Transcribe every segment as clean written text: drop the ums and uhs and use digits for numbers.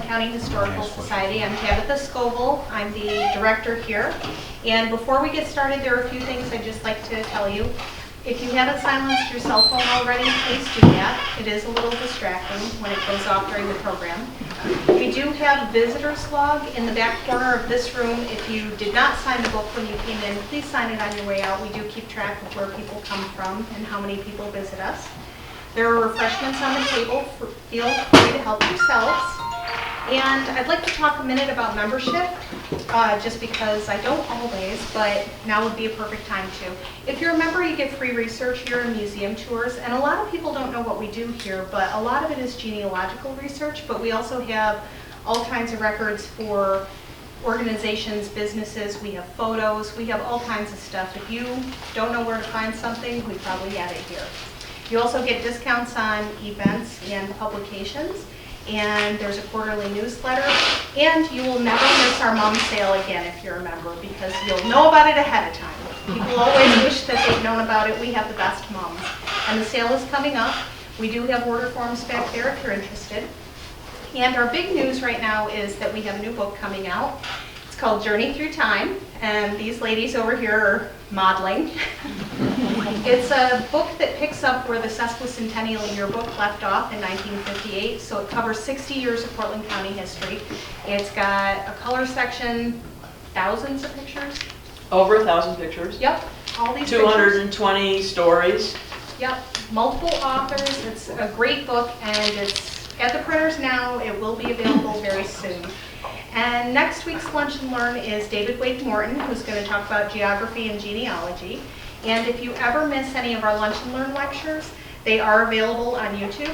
County Historical Society. I'm Tabitha Scoville. I'm the director here. And before we get started, there are a few things I'd just like to tell you. If you haven't silenced your cell phone already, please do that. It is a little distracting when it goes off during the program. We do have a visitor's log in the back corner of this room. If you did not sign the book when you came in, please sign it on your way out. We do keep track of where people come from and how many people visit us. There are refreshments on the table. Feel free to help yourselves. And I'd like to talk a minute about membership, just because I don't always, but now would be a perfect time to. If you're a member, you get free research here and museum tours, and a lot of people don't know what we do here, but a lot of it is genealogical research, but we also have all kinds of records for organizations, businesses, we have photos, we have all kinds of stuff. If you don't know where to find something, we probably have it here. You also get discounts on events and publications. And there's a quarterly newsletter, and you will never miss our mom sale again if you're a member, because you'll know about it ahead of time. People always wish that they'd known about it. We have the best moms. And the sale is coming up. We do have order forms back there if you're interested. And our big news right now is that we have a new book coming out. It's called Journey Through Time, and these ladies over here are modeling. It's a book that picks up where the sesquicentennial yearbook left off in 1958, so it covers 60 years of Cortland County history. It's got a color section, thousands of pictures. Over 1,000 pictures. Yep, all these 220 pictures. stories. Yep, multiple authors. It's a great book, and it's at the printers now. It will be available very soon. And next week's Lunch and Learn is David Wade Morton, who's going to talk about geography and genealogy. And if you ever miss any of our Lunch and Learn lectures, they are available on YouTube.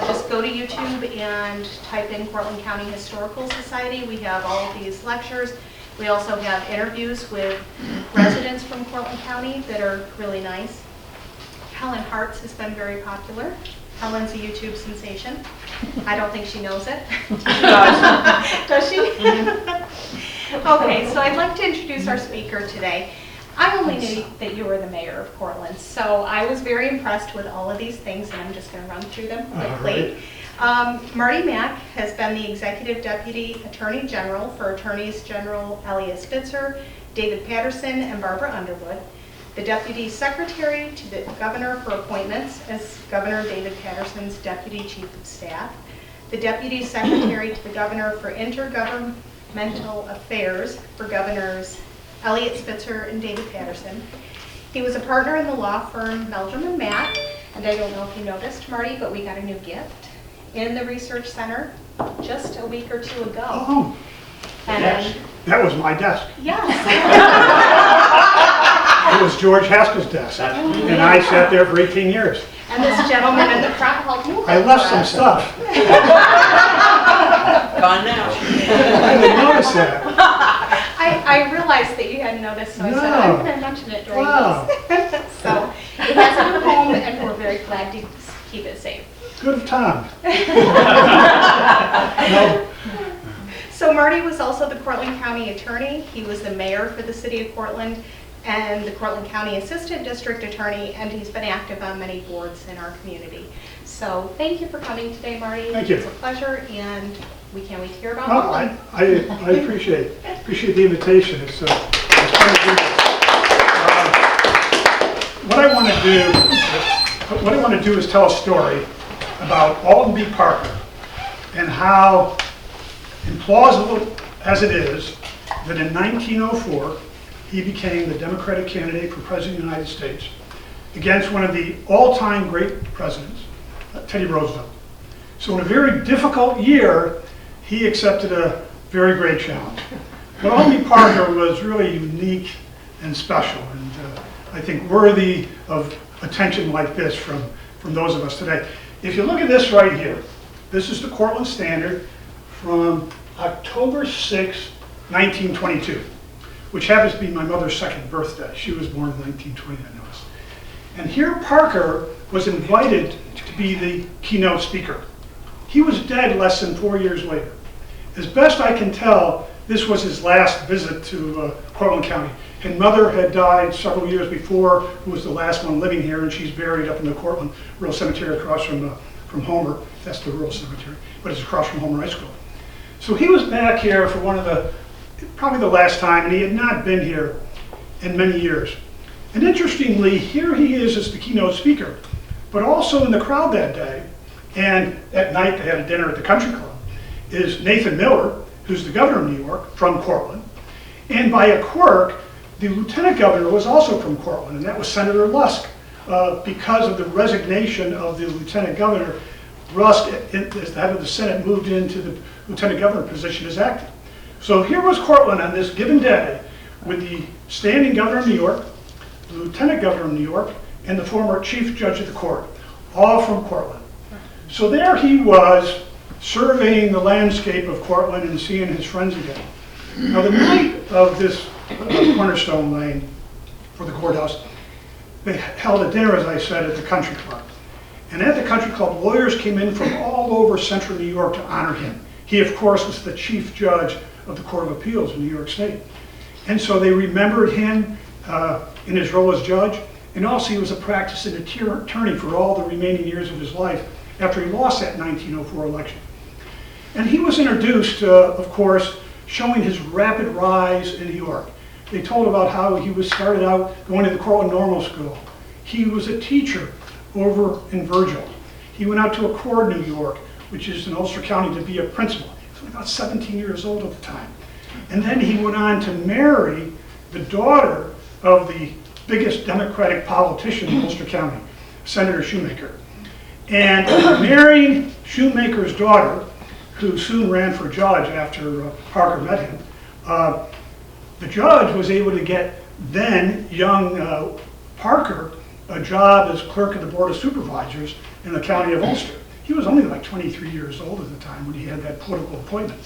Just go to YouTube and type in Cortland County Historical Society. We have all of these lectures. We also have interviews with residents from Cortland County that are really nice. Helen Hart's has been very popular. Helen's a YouTube sensation. I don't think she knows it. Does she? Mm-hmm. Okay, so I'd like to introduce our speaker today. I only knew that you were the mayor of Cortland, so I was very impressed with all of these things, and I'm just going to run through them quickly. Marty Mack has been the Executive Deputy Attorney General for Attorneys General Elliot Spitzer, David Patterson, and Barbara Underwood. The Deputy Secretary to the Governor for Appointments as Governor David Patterson's Deputy Chief of Staff. The Deputy Secretary to the Governor for Intergovernmental Affairs for Governors Elliot Spitzer and David Patterson. He was a partner in the law firm Meldrum & Mack, and I don't know if you noticed, Marty, but we got a new gift in the Research Center just a week or two ago. Oh, and yes. That was my desk. Yes. It was George Haskell's desk, and I sat there for 18 years. And this gentleman in the front helped move it. I left some stuff. Gone now. I didn't notice that. I realized that you hadn't noticed, so I said, I'm going to mention it during this. So it has a new home, and we're very glad to keep it safe. Good time. No. So Marty was also the Cortland County Attorney. He was the mayor for the city of Cortland and the Cortland County Assistant District Attorney, and he's been active on many boards in our community. So thank you for coming today, Marty. Thank you. It's a pleasure, and we can't wait to hear about Oh, I appreciate the invitation. It's fun to do this. What I want to do is tell a story about Alton B. Parker and how implausible as it is that in 1904 he became the Democratic candidate for President of the United States against one of the all-time great presidents, Teddy Roosevelt. So in a very difficult year, he accepted a very great challenge. But Alton B. Parker was really unique and special, and I think worthy of attention like this from those of us today. If you look at this right here, this is the Cortland Standard from October 6, 1922, which happens to be my mother's second birthday. She was born in 1920, I noticed. And here Parker was invited to be the keynote speaker. He was dead less than 4 years later. As best I can tell, this was his last visit to Cortland County. His mother had died several years before, who was the last one living here, and she's buried up in the Cortland Rural Cemetery across from Homer. That's the rural cemetery, but it's across from Homer High School. So he was back here for probably the last time, and he had not been here in many years. And interestingly, here he is as the keynote speaker, but also in the crowd that day, and at night they had a dinner at the country club, is Nathan Miller, who's the governor of New York, from Cortland. And by a quirk, the lieutenant governor was also from Cortland, and that was Senator Lusk. Because of the resignation of the lieutenant governor, Lusk, as the head of the Senate, moved into the lieutenant governor position as acting. So here was Cortland on this given day with the standing governor of New York, the lieutenant governor of New York, and the former chief judge of the court, all from Cortland. So there he was, surveying the landscape of Cortland and seeing his friends again. Now the night of this Cornerstone Lane for the courthouse, they held a dinner, as I said, at the country club. And at the country club, lawyers came in from all over central New York to honor him. He, of course, was the chief judge of the Court of Appeals in New York State. And so they remembered him in his role as judge, and also he was a practicing attorney for all the remaining years of his life after he lost that 1904 election. And he was introduced, of course, showing his rapid rise in New York. They told about how he was started out going to the Cortland Normal School. He was a teacher over in Virgil. He went out to Accord, New York, which is in Ulster County, to be a principal. He was about 17 years old at the time. And then he went on to marry the daughter of the biggest Democratic politician in Ulster County, Senator Shoemaker. And marrying Shoemaker's daughter, who soon ran for judge after Parker met him, the judge was able to get then young Parker a job as clerk of the Board of Supervisors in the county of Ulster. He was only like 23 years old at the time when he had that political appointment.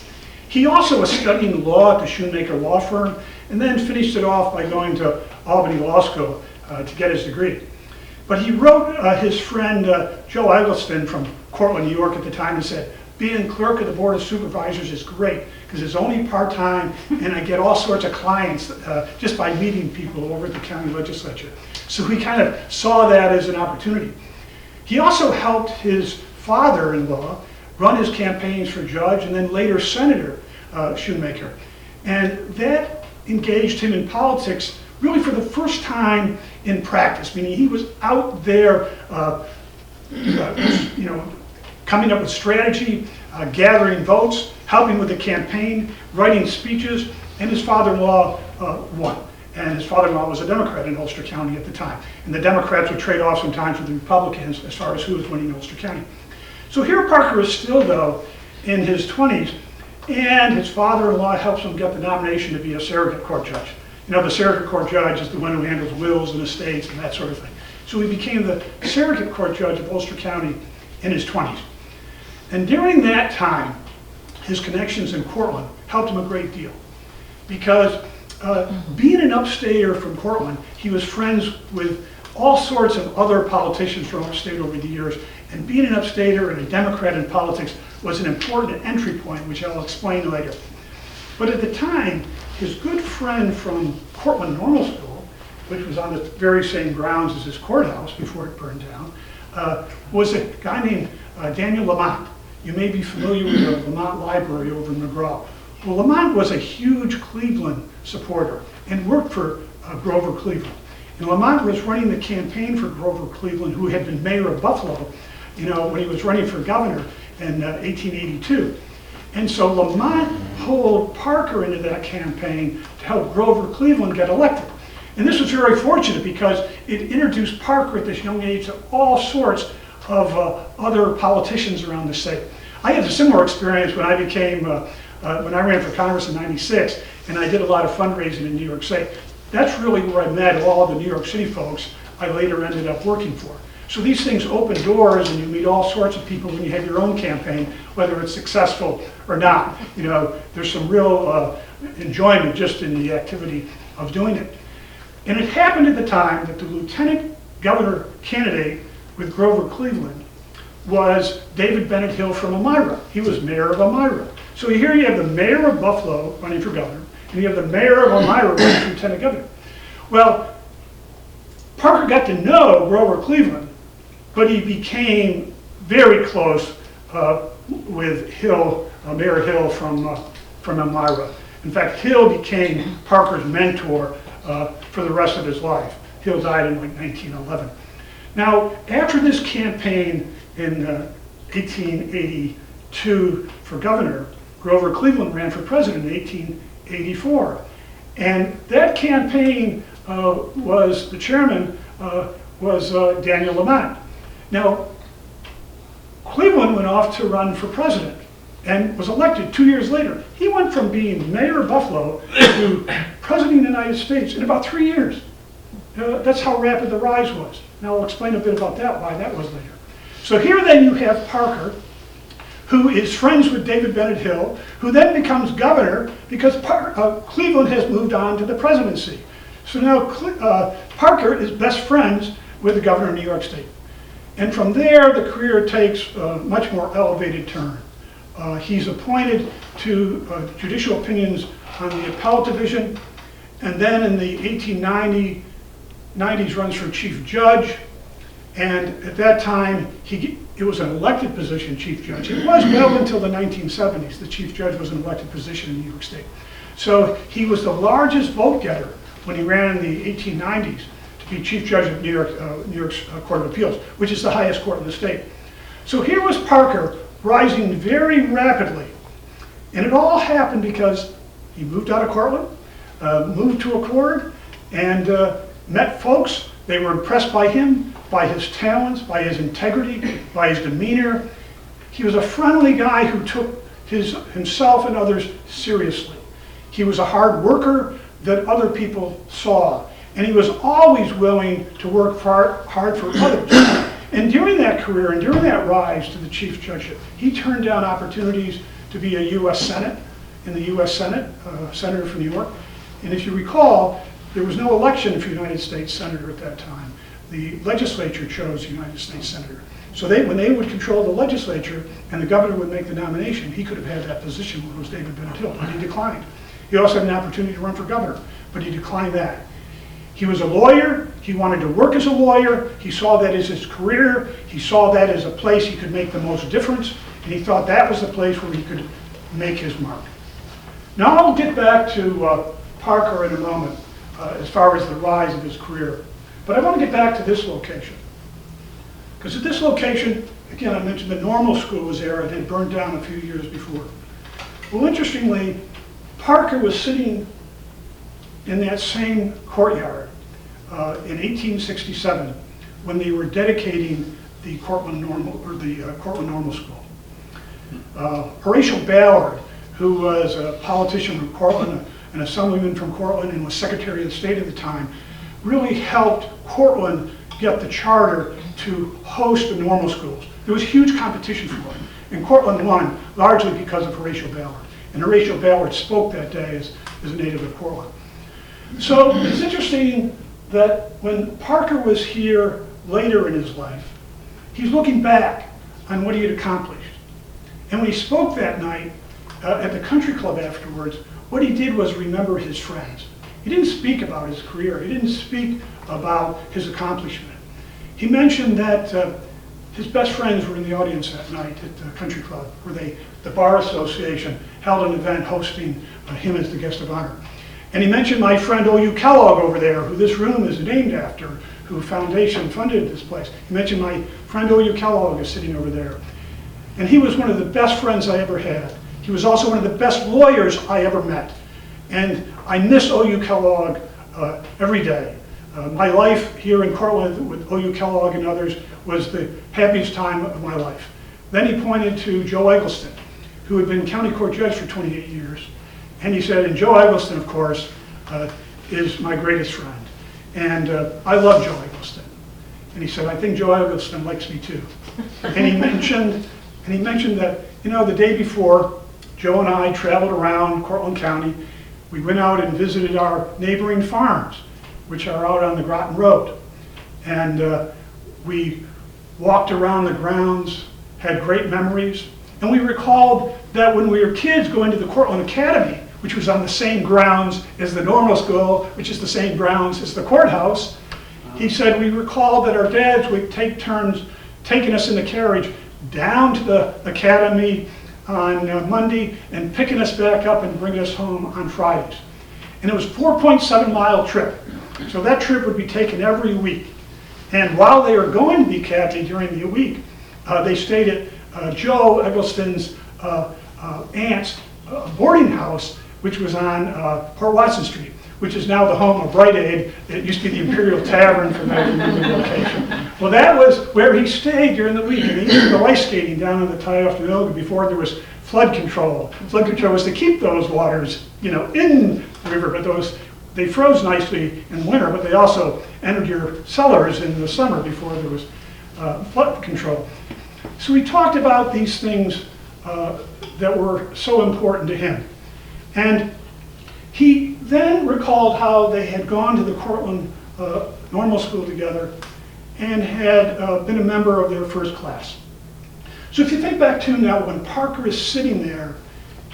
He also was studying law at the Shoemaker Law Firm, and then finished it off by going to Albany Law School to get his degree. But he wrote his friend Joe Eggleston from Cortland, New York at the time, and said, being clerk of the Board of Supervisors is great because it's only part-time and I get all sorts of clients just by meeting people over at the county legislature. So he kind of saw that as an opportunity. He also helped his father-in-law run his campaigns for judge and then later Senator Shoemaker. And that engaged him in politics really for the first time in practice, meaning he was out there coming up with strategy, gathering votes, helping with the campaign, writing speeches, and his father-in-law won. And his father-in-law was a Democrat in Ulster County at the time. And the Democrats would trade off sometimes with the Republicans as far as who was winning Ulster County. So here Parker is still, though, in his 20s, and his father-in-law helps him get the nomination to be a surrogate court judge. You know, the surrogate court judge is the one who handles wills and estates and that sort of thing. So he became the surrogate court judge of Ulster County in his 20s. And during that time, his connections in Cortland helped him a great deal. Because being an upstater from Cortland, he was friends with all sorts of other politicians from upstate over the years. And being an upstater and a Democrat in politics was an important entry point, which I'll explain later. But at the time, his good friend from Cortland Normal School, which was on the very same grounds as his courthouse before it burned down, was a guy named Daniel Lamont. You may be familiar with the Lamont Library over in McGraw. Well, Lamont was a huge Cleveland supporter and worked for Grover Cleveland. And Lamont was running the campaign for Grover Cleveland, who had been mayor of Buffalo, when he was running for governor in 1882. And so Lamont pulled Parker into that campaign to help Grover Cleveland get elected. And this was very fortunate because it introduced Parker at this young age to all sorts of other politicians around the state. I had a similar experience when I became, when I ran for Congress in '96, and I did a lot of fundraising in New York State. That's really where I met all the New York City folks I later ended up working for. So these things open doors and you meet all sorts of people when you have your own campaign, whether it's successful or not. There's some real enjoyment just in the activity of doing it. And it happened at the time that the lieutenant governor candidate with Grover Cleveland was David Bennett Hill from Elmira. He was mayor of Elmira. So here you have the mayor of Buffalo running for governor, and you have the mayor of Elmira running for lieutenant governor. Well, Parker got to know Grover Cleveland, but he became very close with Hill Mayor Hill from Elmira. In fact, Hill became Parker's mentor for the rest of his life. Hill died in like 1911. Now, after this campaign in 1882 for governor, Grover Cleveland ran for president in 1884. And that campaign the chairman was Daniel Lamont. Now, Cleveland went off to run for president and was elected 2 years later. He went from being mayor of Buffalo to president of the United States in about 3 years. That's how rapid the rise was. Now I'll explain a bit about that, why that was later. So here then you have Parker, who is friends with David Bennett Hill, who then becomes governor because Cleveland has moved on to the presidency. So now Parker is best friends with the governor of New York State. And from there, the career takes a much more elevated turn. He's appointed to judicial opinions on the appellate division, and then in the 1890s runs for chief judge. And at that time, it was an elected position, chief judge. It was well until the 1970s. The chief judge was an elected position in New York State. So he was the largest vote getter when he ran in the 1890s to be chief judge of New York's Court of Appeals, which is the highest court in the state. So here was Parker rising very rapidly. And it all happened because he moved out of Cortland, moved to Accord, and met folks. They were impressed by him, by his talents, by his integrity, by his demeanor. He was a friendly guy who took himself and others seriously. He was a hard worker that other people saw. And he was always willing to work hard for others. And during that career and during that rise to the chief judgeship, he turned down opportunities to be a U.S. Senate, in the U.S. Senate, senator from New York. And if you recall, there was no election for United States Senator at that time. The legislature chose United States Senator. So when they would control the legislature and the governor would make the nomination, he could have had that position when it was David Bennett Hill, but he declined. He also had an opportunity to run for governor, but he declined that. He was a lawyer. He wanted to work as a lawyer. He saw that as his career. He saw that as a place he could make the most difference, and he thought that was the place where he could make his mark. Now I'll get back to Parker in a moment as far as the rise of his career. But I want to get back to this location. Because at this location, again, I mentioned the normal school was there. It had burned down a few years before. Well, interestingly, Parker was sitting in that same courtyard in 1867 when they were dedicating the Cortland Normal School. Horatio Ballard, who was a politician from Cortland, an assemblyman from Cortland, and was Secretary of the State at the time, really helped Cortland get the charter to host the normal schools. There was huge competition for it, and Cortland won largely because of Horatio Ballard. And Horatio Ballard spoke that day as a native of Cortland. So it's interesting that when Parker was here later in his life, he's looking back on what he had accomplished. And when he spoke that night at the country club afterwards, what he did was remember his friends. He didn't speak about his career. He didn't speak about his accomplishment. He mentioned that his best friends were in the audience that night at the country club, where the Bar Association held an event hosting him as the guest of honor. And he mentioned my friend O.U. Kellogg over there, who this room is named after, who foundation funded this place. He mentioned my friend O.U. Kellogg is sitting over there. And he was one of the best friends I ever had. He was also one of the best lawyers I ever met. And I miss O.U. Kellogg every day. My life here in Cortland with O.U. Kellogg and others was the happiest time of my life. Then he pointed to Joe Eggleston, who had been county court judge for 28 years. And he said, and Joe Eggleston, of course, is my greatest friend. And I love Joe Eggleston. And he said, I think Joe Eggleston likes me too. And he mentioned that, you know, the day before, Joe and I traveled around Cortland County. We went out and visited our neighboring farms, which are out on the Groton Road. And we walked around the grounds, had great memories. And we recalled that when we were kids going to the Cortland Academy, which was on the same grounds as the normal school, which is the same grounds as the courthouse, he said we recalled that our dads would take turns taking us in the carriage down to the academy, on Monday and picking us back up and bringing us home on Fridays. And it was a 4.7-mile trip. So that trip would be taken every week. And while they were going to be Kathy during the week, they stayed at Joe Eggleston's aunt's boarding house, which was on Port Watson Street, which is now the home of Rite Aid. It used to be the Imperial Tavern for that location. Well, that was where he stayed during the week. And he used to go ice skating down in the Tioga before there was flood control. Flood control was to keep those waters, in the river, but they froze nicely in winter, but they also entered your cellars in the summer before there was flood control. So we talked about these things that were so important to him. And he then recalled how they had gone to the Cortland normal school together and had been a member of their first class. So if you think back to now, when Parker is sitting there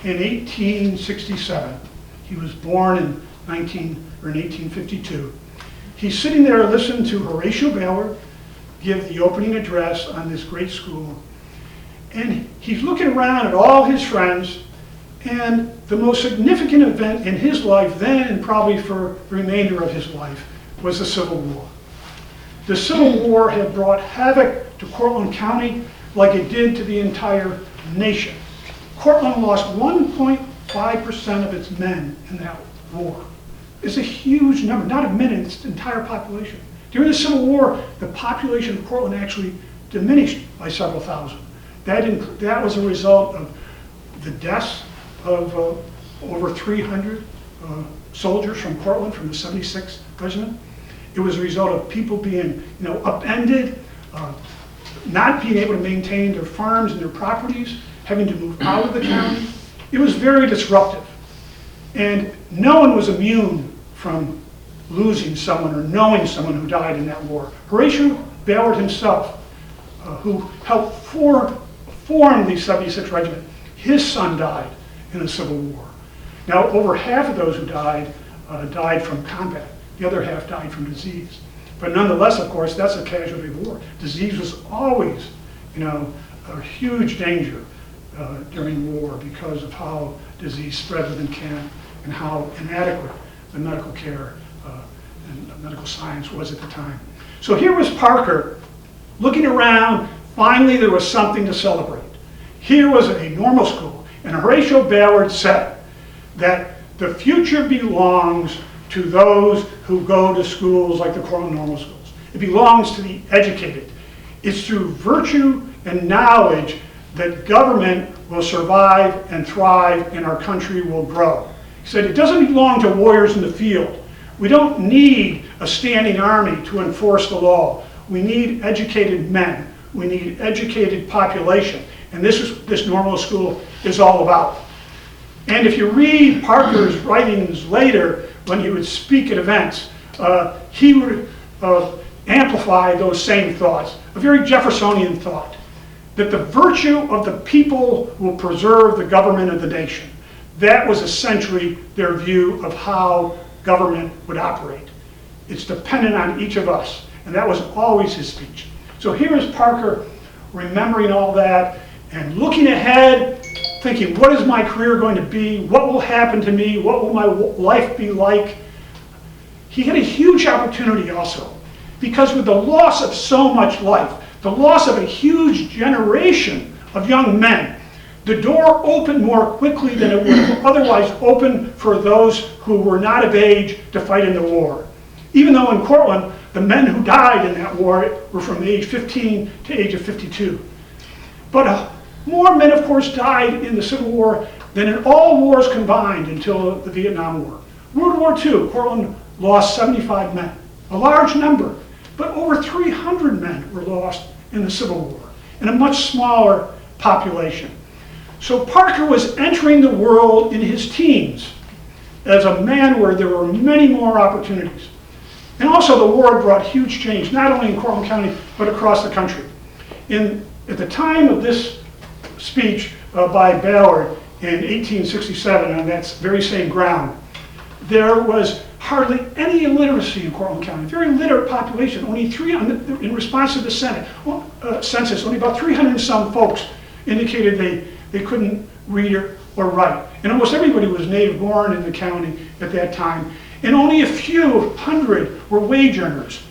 in 1867, he was born in 1852, he's sitting there listening to Horatio Ballard give the opening address on this great school. And he's looking around at all his friends, and the most significant event in his life then, and probably for the remainder of his life, was the Civil War. The Civil War had brought havoc to Cortland County like it did to the entire nation. Cortland lost 1.5% of its men in that war. It's a huge number, not of men, it's the entire population. During the Civil War, the population of Cortland actually diminished by several thousand. That was a result of the deaths of over 300 soldiers from Cortland, from the 76th Regiment. It was a result of people being, upended, not being able to maintain their farms and their properties, having to move out of the county. It was very disruptive. And no one was immune from losing someone or knowing someone who died in that war. Horatio Ballard himself, who helped form the 76th Regiment, his son died in the Civil War. Now, over half of those who died from combat. The other half died from disease. But nonetheless, of course, that's a casualty of war. Disease was always, a huge danger during war because of how disease spread within camp and how inadequate the medical care and medical science was at the time. So here was Parker looking around. Finally, there was something to celebrate. Here was a normal school, and Horatio Ballard said that the future belongs to those who go to schools like the Cortland Normal Schools. It belongs to the educated. It's through virtue and knowledge that government will survive and thrive and our country will grow. He said it doesn't belong to warriors in the field. We don't need a standing army to enforce the law. We need educated men. We need educated population. And this normal school is all about. And if you read Parker's writings later, when he would speak at events, he would amplify those same thoughts. A very Jeffersonian thought, that the virtue of the people will preserve the government of the nation. That was essentially their view of how government would operate. It's dependent on each of us, and that was always his speech. So here is Parker remembering all that and looking ahead, thinking, what is my career going to be? What will happen to me? What will my life be like? He had a huge opportunity also, because with the loss of so much life, the loss of a huge generation of young men, the door opened more quickly than it would have otherwise opened for those who were not of age to fight in the war. Even though in Cortland, the men who died in that war were from age 15 to age of 52. But more men, of course, died in the Civil War than in all wars combined until the Vietnam War. World War II, Cortland lost 75 men, a large number, but over 300 men were lost in the Civil War, in a much smaller population. So Parker was entering the world in his teens as a man where there were many more opportunities. And also the war brought huge change, not only in Cortland County, but across the country. At the time of this speech by Ballard in 1867 on that very same ground, there was hardly any illiteracy in Cortland County. Very literate population. Only in response to the census, only about 300 and some folks indicated They couldn't read or write. And almost everybody was native born in the county at that time. And only a few hundred were wage earners.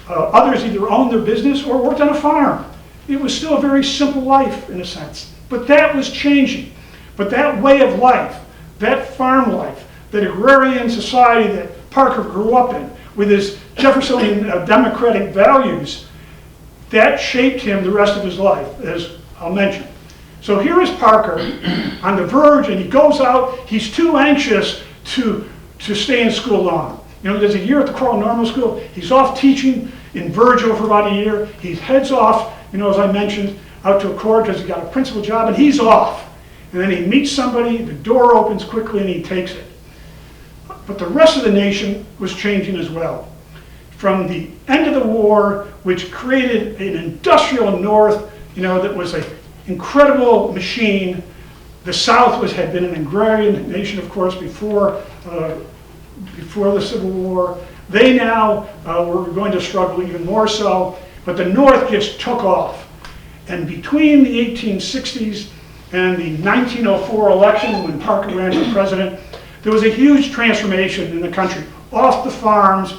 Others either owned their business or worked on a farm. It was still a very simple life in a sense. But that was changing. But that way of life, that farm life, that agrarian society that Parker grew up in, with his Jeffersonian democratic values, that shaped him the rest of his life, as I'll mention. So here is Parker on the verge, and he goes out. He's too anxious to stay in school long. You know, there's a year at the Cortland Normal School. He's off teaching in Virgil for about a year. He heads off, you know, as I mentioned, out to a court because he got a principal job, and he's off. And then he meets somebody, the door opens quickly, and he takes it. But the rest of the nation was changing as well. From the end of the war, which created an industrial North, you know, that was an incredible machine. The South had been an agrarian nation, of course, before the Civil War. They now were going to struggle even more so, but the North just took off. And between the 1860s and the 1904 election, when Parker ran for president, there was a huge transformation in the country. Off the farms,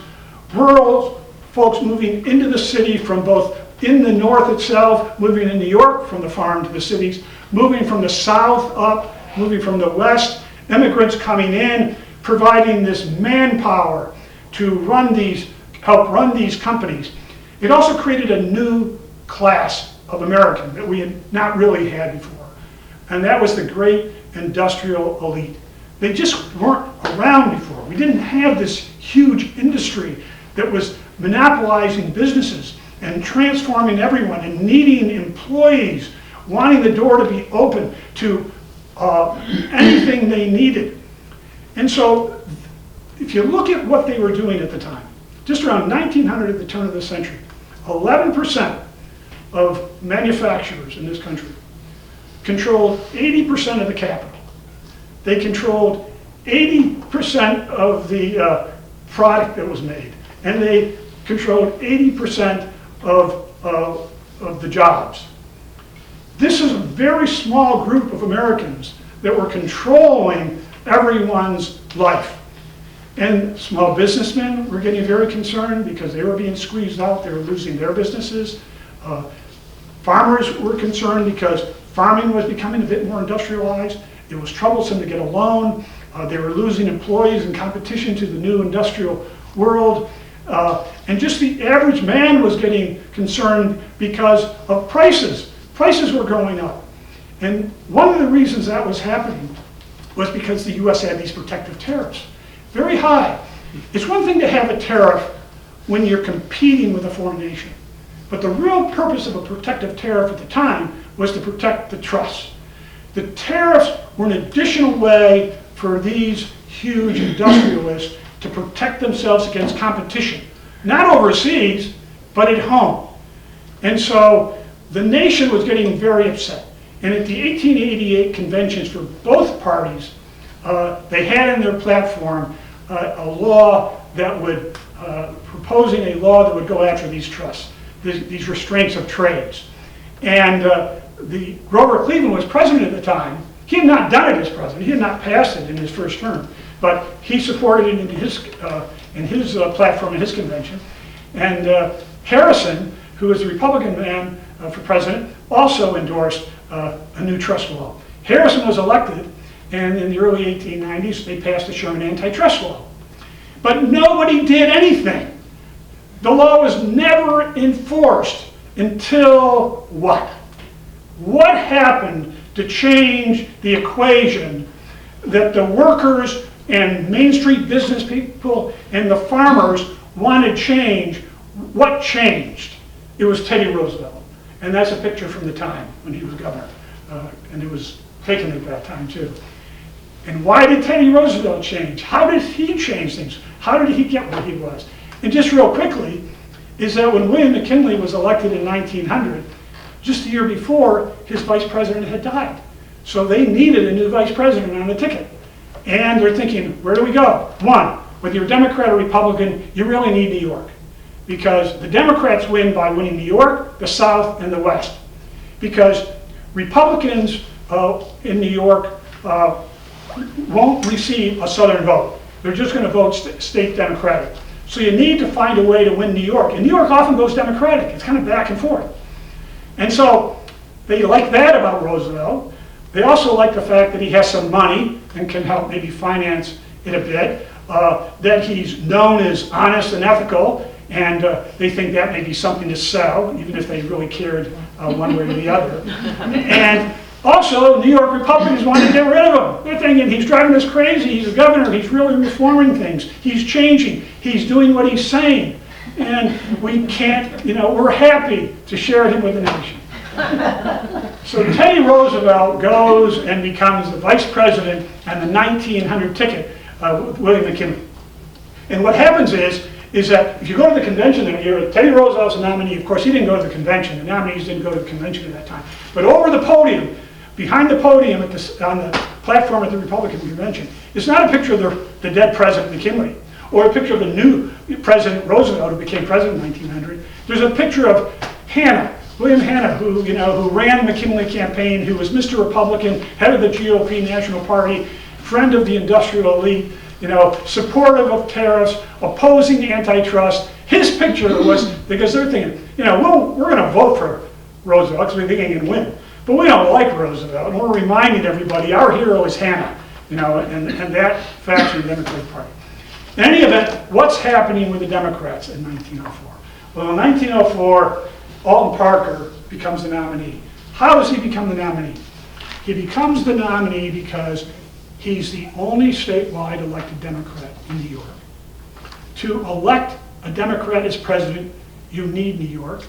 rural folks moving into the city from both in the North itself, moving in New York from the farm to the cities, moving from the South up, moving from the West, immigrants coming in, providing this manpower to help run these companies. It also created a new class of American that we had not really had before. And that was the great industrial elite. They just weren't around before. We didn't have this huge industry that was monopolizing businesses and transforming everyone and needing employees, wanting the door to be open to anything they needed. And so if you look at what they were doing at the time, just around 1900 at the turn of the century, 11% of manufacturers in this country controlled 80% of the capital. They controlled 80% of the product that was made, and they controlled 80% of the jobs. This is a very small group of Americans that were controlling everyone's life. And small businessmen were getting very concerned because they were being squeezed out. They were losing their businesses. Farmers were concerned because farming was becoming a bit more industrialized. It was troublesome to get a loan. They were losing employees in competition to the new industrial world. And just the average man was getting concerned because of prices. Prices were going up. And one of the reasons that was happening was because the US had these protective tariffs. Very high. It's one thing to have a tariff when you're competing with a foreign nation. But the real purpose of a protective tariff at the time was to protect the trust. The tariffs were an additional way for these huge industrialists to protect themselves against competition. Not overseas, but at home. And so the nation was getting very upset. And at the 1888 conventions for both parties, they had in their platform a law that would, proposing a law that would go after these trusts, these restraints of trades. And the Grover Cleveland was president at the time. He had not done it as president. He had not passed it in his first term, but he supported it in his platform in his convention. And Harrison, who was the Republican man for president, also endorsed a new trust law. Harrison was elected, and in the early 1890s, they passed the Sharon antitrust law. But nobody did anything. The law was never enforced until what? What happened to change the equation that the workers and Main Street business people and the farmers wanted change? What changed? It was Teddy Roosevelt. And that's a picture from the time when he was governor. And it was taken at that time too. And why did Teddy Roosevelt change? How did he change things? How did he get where he was? And just real quickly, is that when William McKinley was elected in 1900, just a year before, his vice president had died. So they needed a new vice president on the ticket. And they're thinking, where do we go? One, whether you're Democrat or Republican, you really need New York. Because the Democrats win by winning New York, the South, and the West. Because Republicans in New York won't receive a Southern vote. They're just going to vote state Democratic. So you need to find a way to win New York. And New York often goes Democratic. It's kind of back and forth. And so they like that about Roosevelt. They also like the fact that he has some money and can help maybe finance it a bit. That he's known as honest and ethical, and they think that may be something to sell, even if they really cared one way or the other. And also, New York Republicans want to get rid of him. They're thinking he's driving us crazy. He's a governor. He's really reforming things. He's changing. He's doing what he's saying. And we can't, we're happy to share him with the nation. So Teddy Roosevelt goes and becomes the vice president on the 1900 ticket with William McKinley. And what happens is that if you go to the convention that year, Teddy Roosevelt's the nominee. Of course, he didn't go to the convention. The nominees didn't go to the convention at that time. But over the podium, behind the podium on the platform at the Republican convention, it's not a picture of the dead President McKinley or a picture of the new President Roosevelt who became president in 1900. There's a picture of Hanna, William Hanna, who ran the McKinley campaign, who was Mr. Republican, head of the GOP National Party, friend of the industrial elite, supportive of tariffs, opposing antitrust. His picture was, because they're thinking, we're going to vote for Roosevelt because we think he can win. But we don't like Roosevelt, and we're reminding everybody our hero is Hanna, and that faction of the Democratic Party. In any event, what's happening with the Democrats in 1904? Well, in 1904, Alton Parker becomes the nominee. How does he become the nominee? He becomes the nominee because he's the only statewide elected Democrat in New York. To elect a Democrat as president, you need New York.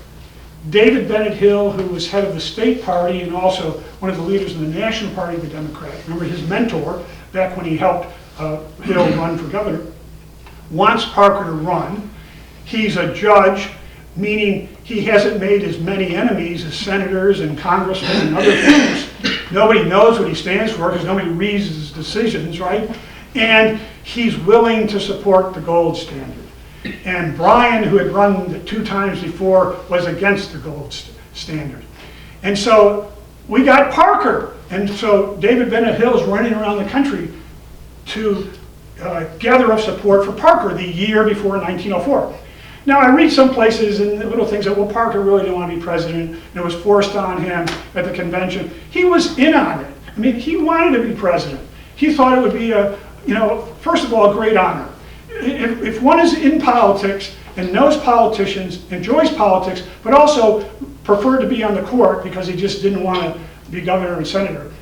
David Bennett Hill, who was head of the state party and also one of the leaders in the national party of the Democrat, remember his mentor back when he helped Hill run for governor, wants Parker to run. He's a judge, meaning he hasn't made as many enemies as senators and congressmen and other things. Nobody knows what he stands for because nobody reads his decisions, right? And he's willing to support the gold standard. And Bryan, who had run 2 times before, was against the gold standard. And so we got Parker. And so David Bennett Hill is running around the country to gather up support for Parker the year before 1904. Now, I read some places and little things that, well, Parker really didn't want to be president, and it was forced on him at the convention. He was in on it. I mean, he wanted to be president. He thought it would be first of all, a great honor. If one is in politics and knows politicians, enjoys politics, but also preferred to be on the court because he just didn't want to be governor and senator,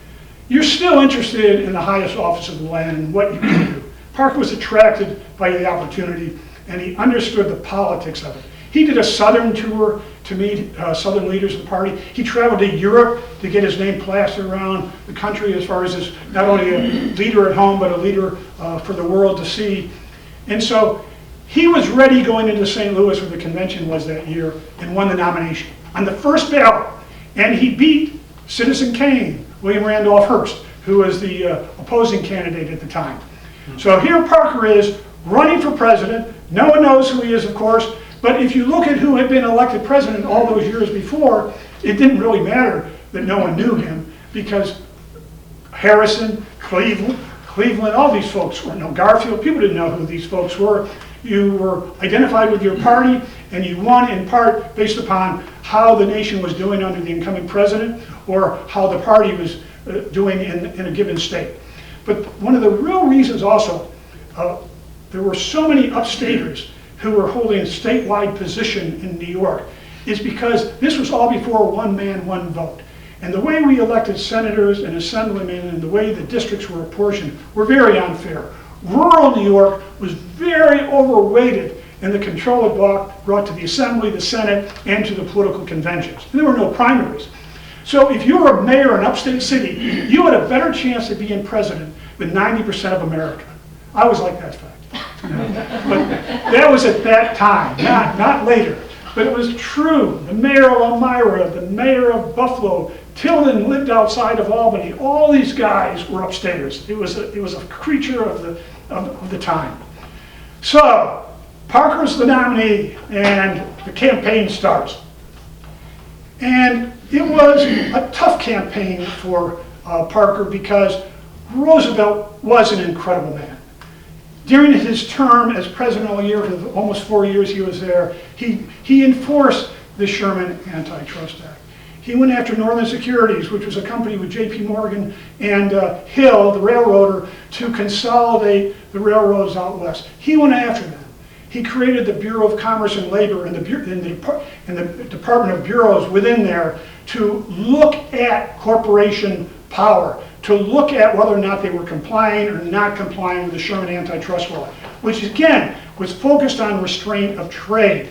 you're still interested in the highest office of the land and what you can do. Parker was attracted by the opportunity, and he understood the politics of it. He did a Southern tour to meet Southern leaders of the party. He traveled to Europe to get his name plastered around the country as far as not only a leader at home, but a leader for the world to see. And so he was ready going into St. Louis, where the convention was that year, and won the nomination on the first ballot. And he beat Citizen Kane, William Randolph Hearst, who was the opposing candidate at the time. So here Parker is running for president. No one knows who he is, of course, but if you look at who had been elected president all those years before, it didn't really matter that no one knew him, because Harrison, Cleveland, all these folks were, Garfield, people didn't know who these folks were. You were identified with your party, and you won in part based upon how the nation was doing under the incumbent president, or how the party was doing in a given state. But one of the real reasons also, there were so many upstaters who were holding a statewide position in New York, is because this was all before one man, one vote. And the way we elected senators and assemblymen and the way the districts were apportioned were very unfair. Rural New York was very overweighted in the control it brought to the Assembly, the Senate, and to the political conventions. And there were no primaries. So if you were a mayor in an upstate city, you had a better chance of being president than 90% of America. I always like that fact. But that was at that time, not later. But it was true. The mayor of Elmira, the mayor of Buffalo, Tilden lived outside of Albany. All these guys were upstaters. It was a creature of the time. So Parker's the nominee, and the campaign starts. And it was a tough campaign for Parker because Roosevelt was an incredible man. During his term as president all year, for the almost 4 years he was there, he enforced the Sherman Antitrust Act. He went after Northern Securities, which was a company with J.P. Morgan and Hill, the railroader, to consolidate the railroads out west. He went after them. He created the Bureau of Commerce and Labor and the Department of Bureaus within there to look at corporation power, to look at whether or not they were complying or not complying with the Sherman Antitrust Law, which again was focused on restraint of trade,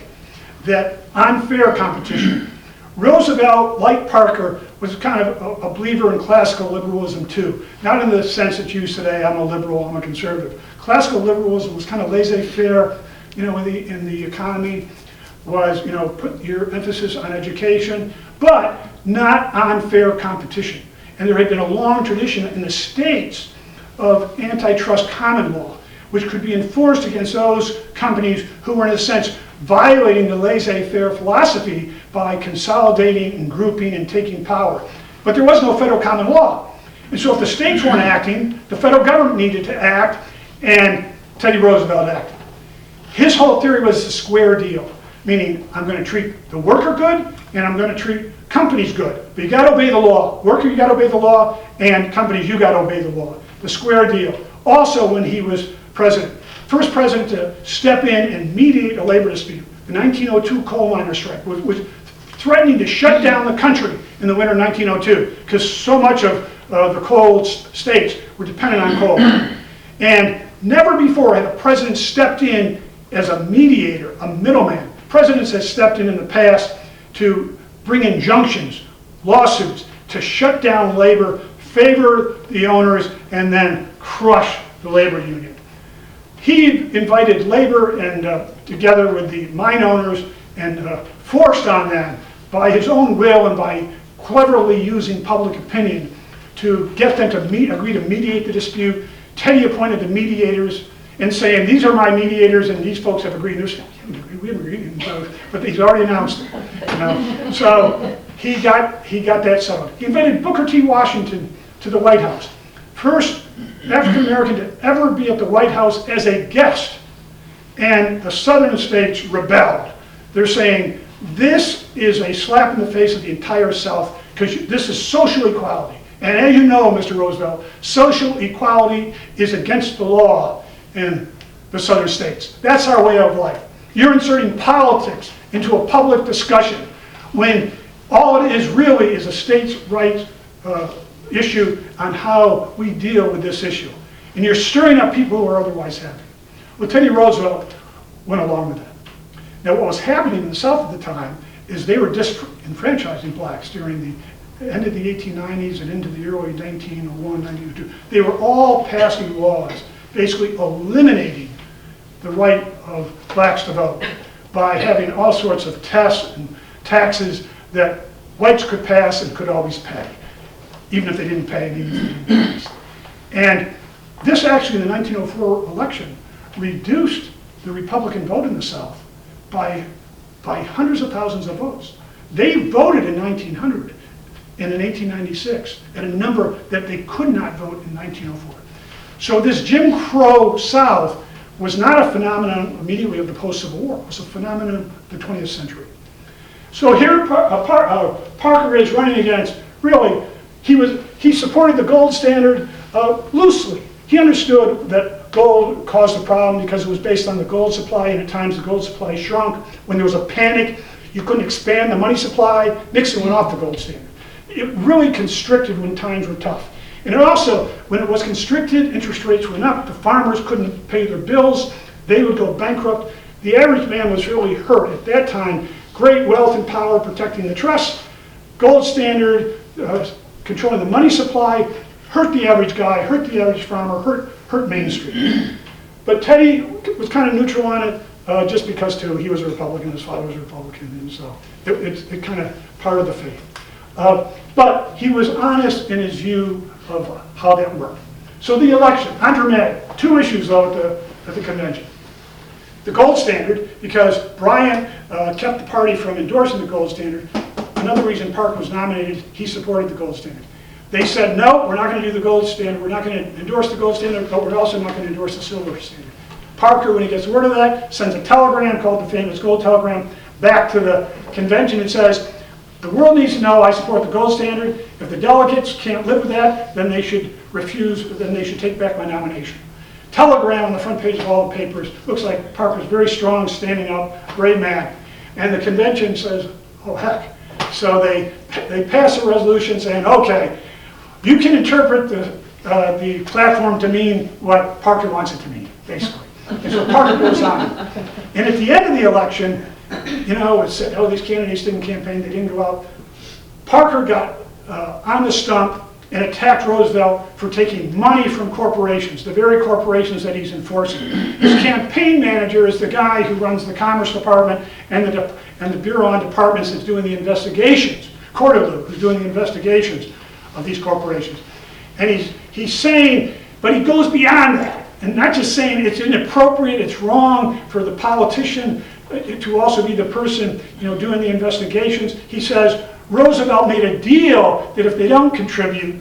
that unfair competition. Roosevelt, like Parker, was kind of a believer in classical liberalism too. Not in the sense that's used today, I'm a liberal, I'm a conservative. Classical liberalism was kind of laissez-faire, in the economy, was, put your emphasis on education, but not on fair competition. And there had been a long tradition in the states of antitrust common law, which could be enforced against those companies who were, in a sense, violating the laissez-faire philosophy by consolidating and grouping and taking power. But there was no federal common law. And so if the states weren't acting, the federal government needed to act, and Teddy Roosevelt acted. His whole theory was a square deal, meaning I'm going to treat the worker good, and I'm going to treat companies good. But you got to obey the law. Worker, you got to obey the law, and companies, you got to obey the law. The square deal. Also, when he was president, first president to step in and mediate a labor dispute. The 1902 coal miner strike was threatening to shut down the country in the winter of 1902 because so much of the coal states were dependent on coal. And never before had a president stepped in as a mediator, a middleman. Presidents have stepped in the past to bring injunctions, lawsuits, to shut down labor, favor the owners, and then crush the labor union. He invited labor and together with the mine owners and forced on them by his own will and by cleverly using public opinion to get them to agree to mediate the dispute. Teddy appointed the mediators and saying, these are my mediators and these folks have agreed. We haven't agreed, but he's already announced it. So he got that settled. He invited Booker T. Washington to the White House. First African American to ever be at the White House as a guest. And the southern states rebelled. They're saying, this is a slap in the face of the entire South because this is social equality. And as you know, Mr. Roosevelt, social equality is against the law in the southern states. That's our way of life. You're inserting politics into a public discussion when all it is really is a states' rights issue on how we deal with this issue. And you're stirring up people who are otherwise happy. Well, Teddy Roosevelt went along with that. Now, what was happening in the South at the time is they were disenfranchising blacks during the end of the 1890s and into the early 1901, 1902. They were all passing laws basically eliminating the right of blacks to vote by having all sorts of tests and taxes that whites could pass and could always pay, even if they didn't pay and even if they didn't pass. And this actually, in the 1904 election, reduced the Republican vote in the South by hundreds of thousands of votes. They voted in 1900 and in 1896 at a number that they could not vote in 1904. So this Jim Crow South was not a phenomenon immediately of the post-Civil War. It was a phenomenon of the 20th century. So here Parker is running against, really, he supported the gold standard loosely. He understood that gold caused the problem because it was based on the gold supply, and at times the gold supply shrunk. When there was a panic, you couldn't expand the money supply. Nixon went off the gold standard. It really constricted when times were tough. And it also, when it was constricted, interest rates went up, the farmers couldn't pay their bills, they would go bankrupt. The average man was really hurt. At that time, great wealth and power protecting the trusts, gold standard, controlling the money supply, hurt the average guy, hurt the average farmer, hurt Main Street. But Teddy was kind of neutral on it, just because too, he was a Republican, his father was a Republican, and so it's kind of part of the faith. But he was honest in his view of how that worked. So the election, undramatic, two issues though at the convention. The gold standard, because Bryant kept the party from endorsing the gold standard. Another reason Parker was nominated, he supported the gold standard. They said, no, we're not going to do the gold standard. We're not going to endorse the gold standard, but we're also not going to endorse the silver standard. Parker, when he gets word of that, sends a telegram called the famous gold telegram back to the convention and says, the world needs to know I support the gold standard. If the delegates can't live with that, then they should refuse, then they should take back my nomination. Telegram on the front page of all the papers. Looks like Parker's very strong, standing up, very mad. And the convention says, oh heck. So they pass a resolution saying, okay, you can interpret the platform to mean what Parker wants it to mean, basically. And so Parker goes on. And at the end of the election, you know, it said, oh, these candidates didn't campaign, they didn't go out. Parker got on the stump and attacked Roosevelt for taking money from corporations, the very corporations that he's enforcing. His campaign manager is the guy who runs the Commerce Department and the Bureau on Departments that's doing the investigations, Cortland, who's doing the investigations of these corporations. And he's saying, but he goes beyond that, and not just saying it's inappropriate, it's wrong for the politician to also be the person, you know, doing the investigations. He says, Roosevelt made a deal that if they don't contribute,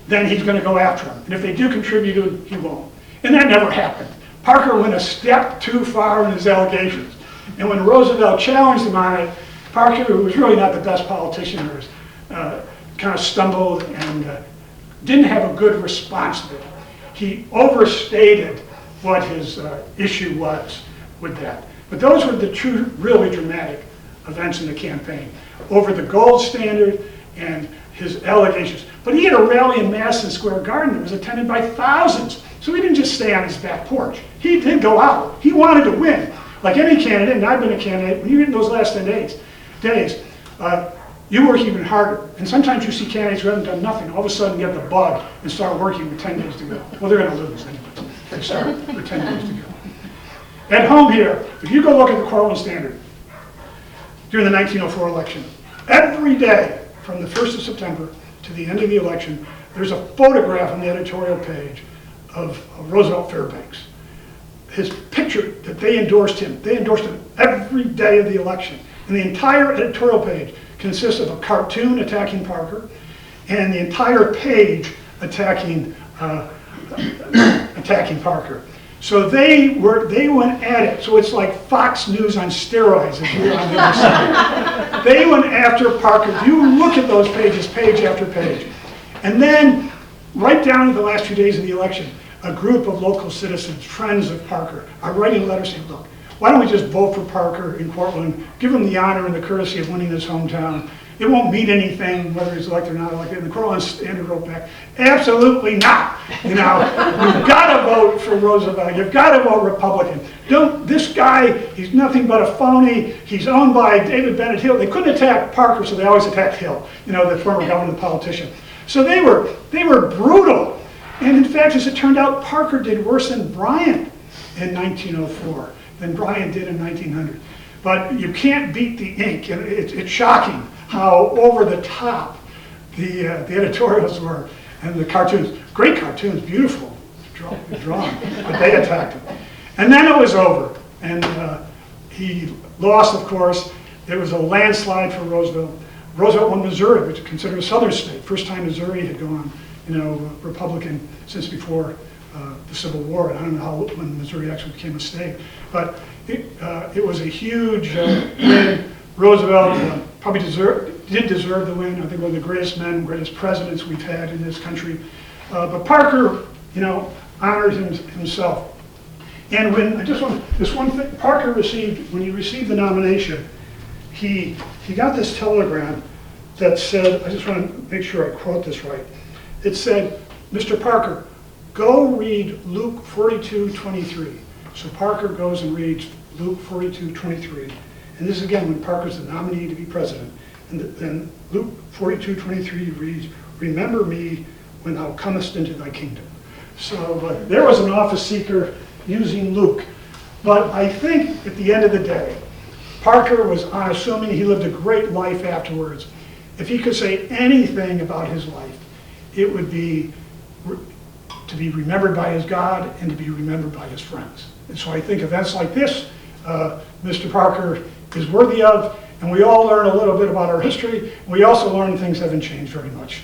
then he's going to go after them. And if they do contribute, he won't. And that never happened. Parker went a step too far in his allegations. And when Roosevelt challenged him on it, Parker, who was really not the best politician, kind of stumbled and didn't have a good response to it. He overstated what his issue was with that. But those were the two really dramatic events in the campaign, over the gold standard and his allegations. But he had a rally in Madison Square Garden that was attended by thousands. So he didn't just stay on his back porch. He did go out. He wanted to win. Like any candidate, and I've been a candidate, when you get in those last 10 days, you work even harder. And sometimes you see candidates who haven't done nothing, all of a sudden get the bug and start working with 10 days to go. Well, they're going to lose anyway. They start with 10 days to go. At home here, if you go look at the Cortland Standard during the 1904 election, every day from the 1st of September to the end of the election, there's a photograph on the editorial page of Roosevelt Fairbanks. His picture that they endorsed him every day of the election. And the entire editorial page consists of a cartoon attacking Parker and the entire page attacking Parker. So they went at it. So it's like Fox News on steroids, if you're on the other side. They went after Parker. You look at those pages, page after page. And then, right down to the last few days of the election, a group of local citizens, friends of Parker, are writing letters saying, look, why don't we just vote for Parker in Cortland, give him the honor and the courtesy of winning his hometown. It won't mean anything whether he's elected or not elected. And the Cortland Standard wrote back, absolutely not. You know, you've got to vote for Roosevelt. You've got to vote Republican. This guy, he's nothing but a phony. He's owned by David Bennett Hill. They couldn't attack Parker, so they always attacked Hill, you know, the former governor, the politician. So they were brutal. And in fact, as it turned out, Parker did worse than Bryant in 1904 than Bryant did in 1900. But you can't beat the ink, and it's shocking how over the top the editorials were, and the cartoons. Great cartoons, beautiful, drawn, but they attacked him. And then it was over, and he lost, of course. There was a landslide for Roosevelt. Roosevelt won Missouri, which is considered a southern state. First time Missouri had gone, you know, Republican since before the Civil War. I don't know when Missouri actually became a state, but it was a huge win. Roosevelt probably did deserve the win. I think one of the greatest men, greatest presidents we've had in this country. But Parker, you know, honored himself. And when this one thing Parker received, when he received the nomination, he got this telegram that said, I just want to make sure I quote this right. It said, Mr. Parker, go read Luke 42:23. So Parker goes and reads Luke 42:23. And this is again when Parker's the nominee to be president. And then Luke 42:23 reads, remember me when thou comest into thy kingdom. So there was an office seeker using Luke. But I think at the end of the day, Parker was unassuming. He lived a great life afterwards. If he could say anything about his life, it would be to be remembered by his God and to be remembered by his friends. And so I think events like this, Mr. Parker is worthy of, and we all learn a little bit about our history. We also learn things haven't changed very much.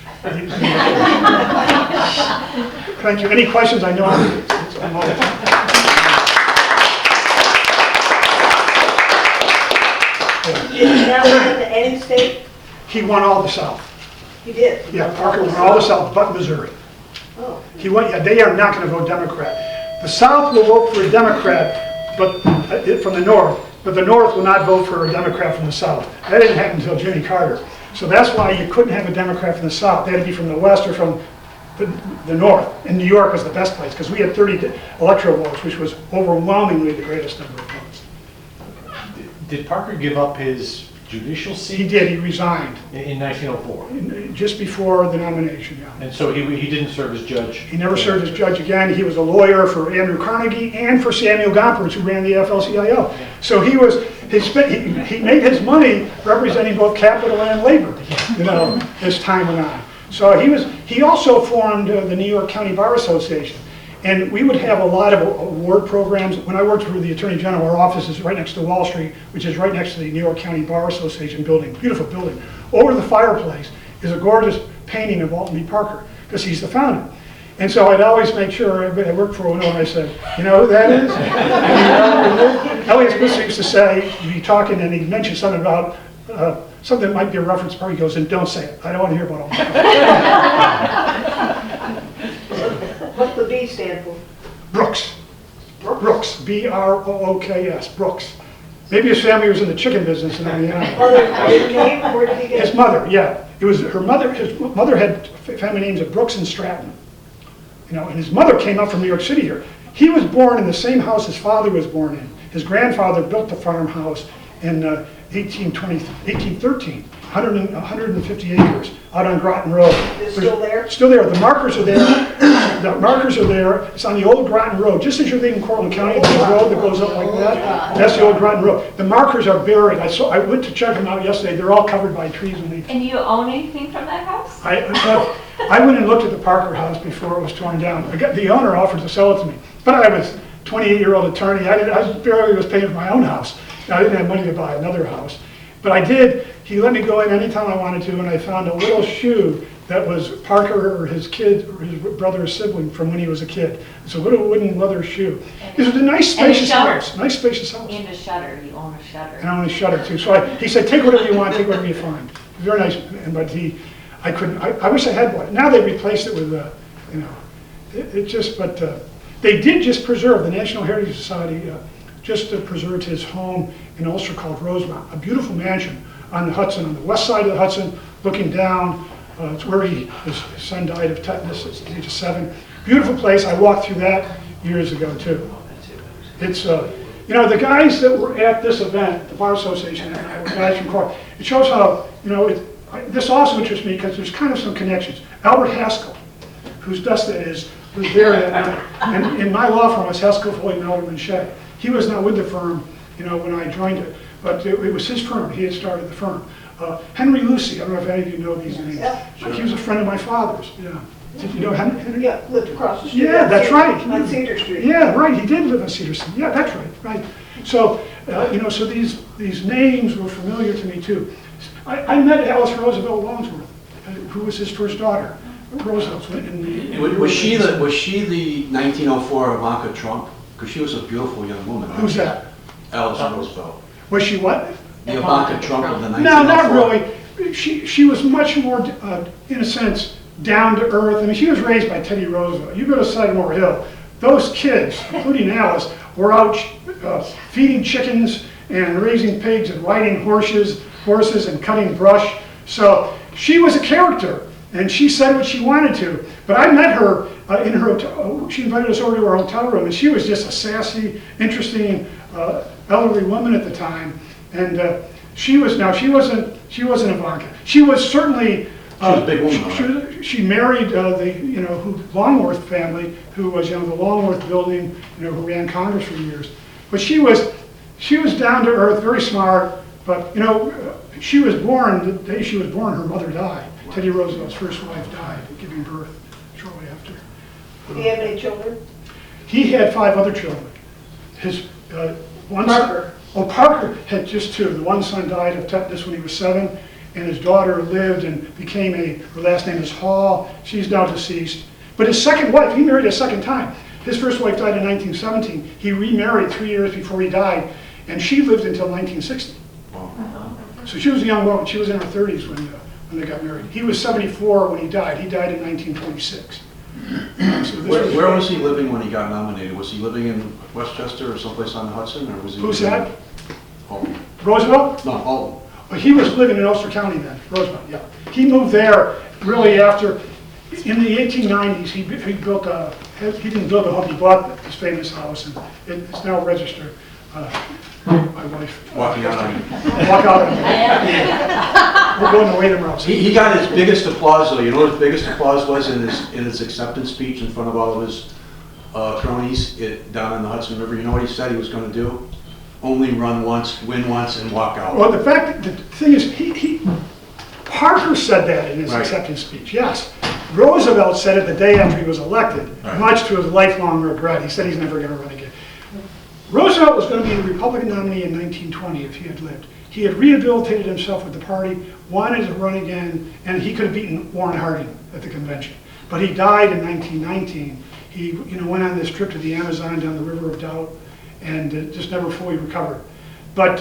Thank you. Any questions? I know I'm all Did he not win any state? He won all the South. He did. Yeah, Parker won all the South but Missouri. Oh. He went, yeah, they are not going to vote Democrat. The South will vote for a Democrat, but from the North, but the North will not vote for a Democrat from the South. That didn't happen until Jimmy Carter. So that's why you couldn't have a Democrat from the South. They had to be from the West or from the North. And New York was the best place because we had 30 electoral votes, which was overwhelmingly the greatest number of votes. Did Parker give up his judicial seat? He did. He resigned In 1904. just before the nomination. Yeah. And so he didn't serve as judge? He never served as judge again. He was a lawyer for Andrew Carnegie and for Samuel Gompers, who ran the AFL-CIO. So he made his money representing both capital and labor, as time went on. So he also formed the New York County Bar Association. And we would have a lot of award programs. When I worked for the Attorney General, our office is right next to Wall Street, which is right next to the New York County Bar Association building, beautiful building. Over the fireplace is a gorgeous painting of Alton B. Parker, because he's the founder. And so I'd always make sure, I worked for Illinois, and I said, you know who that is? Elliot Smith used to say, he'd be talking and he'd mention something about, something that might be a reference part, he goes, and don't say it. I don't want to hear about Alton. What's the B stand for? Brooks. Brooks. B-R-O-O-K-S. Brooks. Maybe his family was in the chicken business in Indiana. His name? Where did he get His mother, yeah. It was her mother. His mother had family names of Brooks and Stratton. And his mother came up from New York City here. He was born in the same house his father was born in. His grandfather built the farmhouse in 1813, 150 acres out on Groton Road. It's still there? Still there. The markers are there. The markers are there. It's on the old Groton Road. Just as you're leaving Cortland County, there's a road that goes up like that. That's the old Groton Road. The markers are buried. I went to check them out yesterday. They're all covered by trees and leaves. And you own anything from that house? I went and looked at the Parker house before it was torn down. The owner offered to sell it to me, but I was a 28-year-old attorney. I barely was paying for my own house. I didn't have money to buy another house. But I did. He let me go in anytime I wanted to, and I found a little shoe that was Parker or his kid or his brother or sibling from when he was a kid. It's a little wooden leather shoe. It was a nice spacious house. Nice spacious house. And a shutter. You own a shutter. And I own a shutter too. So he said, take whatever you want, take whatever you find. Very nice. But I couldn't. I wish I had one. Now they replaced it with they did just preserve, the National Heritage Society just preserved his home in Ulster called Rosemount, a beautiful mansion on the Hudson, on the west side of the Hudson, looking down. It's where his son died of tetanus at the age of 7. Beautiful place. I walked through that years ago too. It's the guys that were at this event, the Bar Association, were guys from Cortland. It shows how this also interests me because there's kind of some connections. Albert Haskell, whose dust that is, was there that night. And in my law firm was Haskell, Foley, Melvin, and Shea. He was not with the firm, when I joined it, but it was his firm. He had started the firm. Henry Lucy, I don't know if any of you know these names. Yeah. He was a friend of my father's. Yeah. Did you know Henry? Yeah, lived across the street. Yeah, that's right. On Cedar Street. Yeah, right. He did live on Cedar Street. Yeah, that's right. So, so these names were familiar to me too. I met Alice Roosevelt Longsworth, who was his first daughter. Roosevelt's Was she the 1904 Ivanka Trump? Because she was a beautiful young woman. Who's that? Alice Roosevelt. Was she what? The Ivanka Trump of the 1904. No, not really. She was much more, in a sense, down to earth. I mean, she was raised by Teddy Roosevelt. You go to Sycamore Hill, those kids, including Alice, were out feeding chickens and raising pigs and riding horses and cutting brush. So she was a character, and she said what she wanted to. But I met her in her hotel. She invited us over to her hotel room, and she was just a sassy, interesting elderly woman at the time. And she wasn't Ivanka. She was certainly. She was a big woman. She married the Longworth family, who was the Longworth building, who ran Congress for years. But she was down to earth, very smart. But she was born the day she was born. Her mother died. Teddy Roosevelt's first wife died, giving birth shortly after. Did he have any children? He had 5 other children. His one Well, Parker had just two. The one son died of tetanus when he was 7, and his daughter lived and became her last name is Hall. She's now deceased. But his second wife, he married a second time. His first wife died in 1917. He remarried 3 years before he died, and she lived until 1960. So she was a young woman. She was in her 30s when they got married. He was 74 when he died. He died in 1926. Where was he living when he got nominated? Was he living in Westchester or someplace on the Hudson, or was he? Who's that? Alton. Roosevelt? No, Alton. Well, he was living in Ulster County then, Roosevelt, yeah. He moved there really after, in the 1890s, he built he didn't build a home, he bought this famous house, and it's now registered. My wife. Walking out on you. Walk out on me. We're going to Wayham House. He got his biggest applause though. You know what his biggest applause was in his acceptance speech in front of all of his cronies down on the Hudson River? You know what he said he was going to do? Only run once, win once, and walk out. Well, the thing is, Parker said that in his Right. acceptance speech, yes. Roosevelt said it the day after he was elected, Right. much to his lifelong regret. He said he's never going to run again. Roosevelt was going to be the Republican nominee in 1920 if he had lived. He had rehabilitated himself with the party, wanted to run again, and he could have beaten Warren Harding at the convention. But he died in 1919. He went on this trip to the Amazon down the River of Doubt and just never fully recovered. But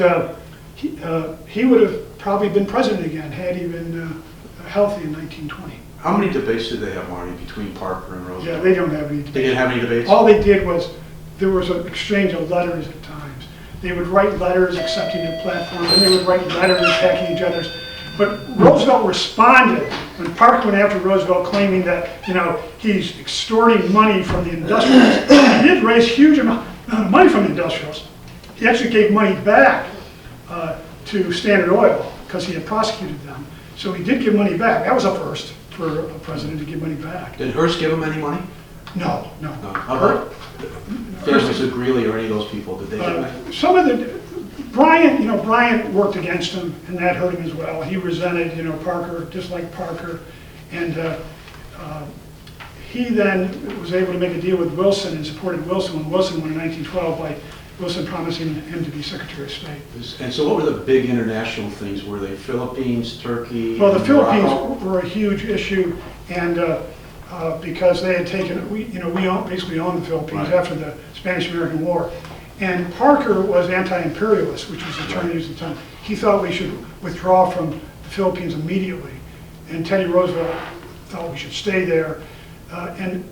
he would have probably been president again had he been healthy in 1920. How many debates did they have, Marty, between Parker and Roosevelt? Yeah, they don't have any They debates. didn't have any debates? All they did was, there was an exchange of letters at times. They would write letters accepting the platform, and they would write letters attacking each other's. But Roosevelt responded when Parker went after Roosevelt, claiming that he's extorting money from the industrialists. He did raise huge amount of money from the industrialists. He actually gave money back to Standard Oil because he had prosecuted them. So he did give money back. That was a first for a president to give money back. Did Hearst give him any money? No. How about families of Greeley or any of those people? Did they give money? Some of the, Bryant worked against him, and that hurt him as well. He resented, Parker, disliked Parker, and he then was able to make a deal with Wilson and supported Wilson when Wilson won in 1912 by Wilson promising him to be Secretary of State. And so what were the big international things? Were they Philippines, Turkey? Well, the Morocco? Philippines were a huge issue, and because they had taken, we basically owned the Philippines Right. after the Spanish-American War. And Parker was anti-imperialist, which was the term used at the time. He thought we should withdraw from the Philippines immediately. And Teddy Roosevelt thought we should stay there. And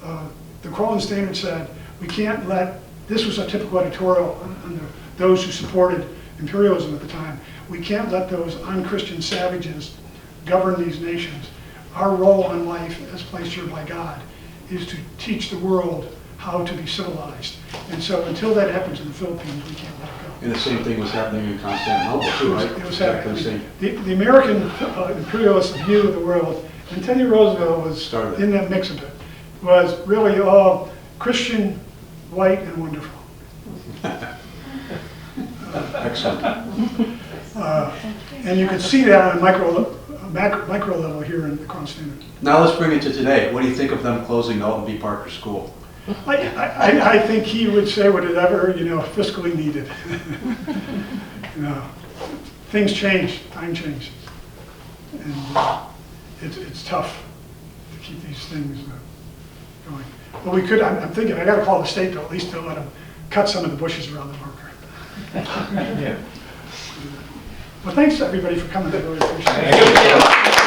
the Cortland Standard said, we can't let, this was a typical editorial under those who supported imperialism at the time, we can't let those unchristian savages govern these nations. Our role in life, as placed here by God, is to teach the world how to be civilized. And so until that happens in the Philippines, we can't let it go. And the same thing was happening in Constantinople too, right? It was Exactly the happening. same. The American imperialist view of the world, and Teddy Roosevelt was Started. in that mix of it, was really all Christian, white, and wonderful. Excellent. And you can see that on a micro level here in the Cortland Standard. Now let's bring it to today. What do you think of them closing the Alton B. Parker School? I think he would say whatever, fiscally needed. Things change, time changes. And it's tough to keep these things going. Well, we could, I'm thinking, I gotta call the state though, at least to let them cut some of the bushes around the marker. Yeah. Well, thanks everybody for coming, I really appreciate it.